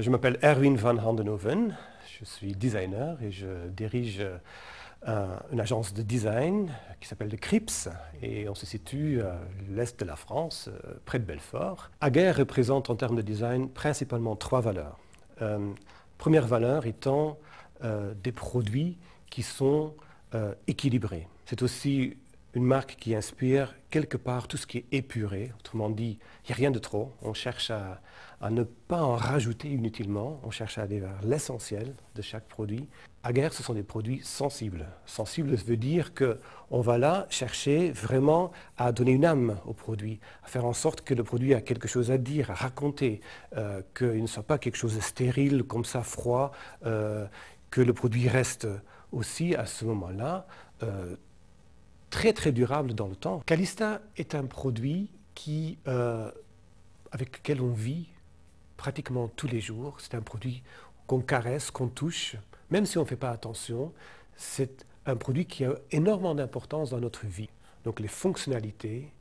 Je m'appelle Erwin van Handenhoven, je suis designer et je dirige une agence de design qui s'appelle le CRIPS et on se situe à l'est de la France, près de Belfort. Aguerre représente en termes de design principalement trois valeurs. Première valeur étant des produits qui sont équilibrés. C'est aussi une marque qui inspire quelque part tout ce qui est épuré. Autrement dit, il n'y a rien de trop. On cherche à ne pas en rajouter inutilement. On cherche à aller vers l'essentiel de chaque produit. Aguerre, ce sont des produits sensibles. Sensible veut dire qu'on va là chercher vraiment à donner une âme au produit, à faire en sorte que le produit a quelque chose à dire, à raconter, qu'il ne soit pas quelque chose de stérile, comme ça, froid, que le produit reste aussi à ce moment-là très durable dans le temps. Calista est un produit avec lequel on vit pratiquement tous les jours. C'est un produit qu'on caresse, qu'on touche, même si on ne fait pas attention. C'est un produit qui a énormément d'importance dans notre vie. Donc les fonctionnalités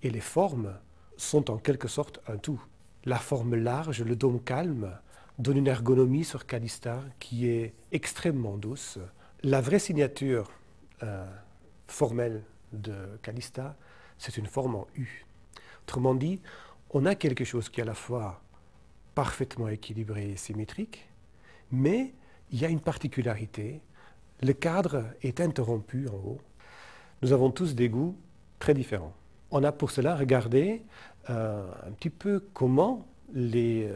et les formes sont en quelque sorte un tout. La forme large, le dôme calme, donne une ergonomie sur Calista qui est extrêmement douce. La vraie signature formelle de Calista, c'est une forme en U. Autrement dit, on a quelque chose qui est à la fois parfaitement équilibré et symétrique, mais il y a une particularité. Le cadre est interrompu en haut. Nous avons tous des goûts très différents. On a pour cela regardé un petit peu comment les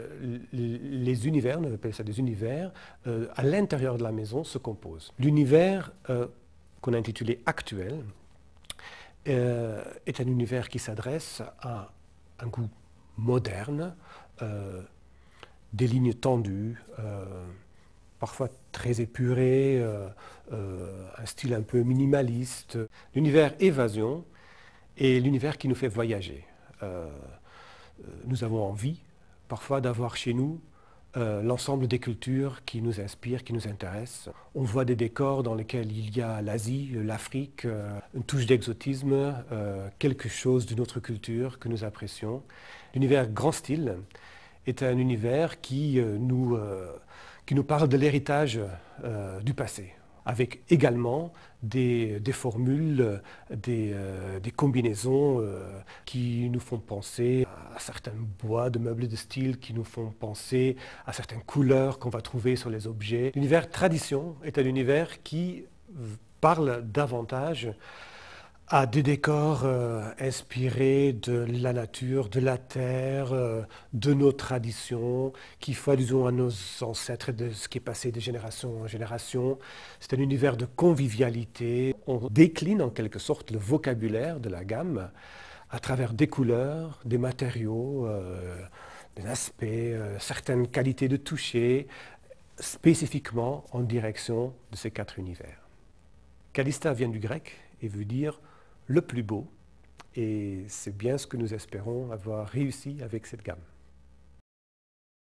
univers, on appelle ça des univers, à l'intérieur de la maison se composent. L'univers qu'on a intitulé Actuel est un univers qui s'adresse à un goût moderne, des lignes tendues, parfois très épurées, un style un peu minimaliste. L'univers évasion est l'univers qui nous fait voyager. Nous avons envie parfois d'avoir chez nous l'ensemble des cultures qui nous inspirent, qui nous intéressent. On voit des décors dans lesquels il y a l'Asie, l'Afrique, une touche d'exotisme, quelque chose d'une autre culture que nous apprécions. L'univers grand style est un univers qui nous parle de l'héritage du passé, avec également des formules, des combinaisons qui nous font penser à certains bois de meubles de style, qui nous font penser à certaines couleurs qu'on va trouver sur les objets. L'univers tradition est un univers qui parle davantage à des décors inspirés de la nature, de la terre, de nos traditions, qui font allusion à nos ancêtres, de ce qui est passé de génération en génération. C'est un univers de convivialité. On décline en quelque sorte le vocabulaire de la gamme à travers des couleurs, des matériaux, des aspects, certaines qualités de toucher, spécifiquement en direction de ces quatre univers. Calista vient du grec et veut dire le plus beau, et c'est bien ce que nous espérons avoir réussi avec cette gamme.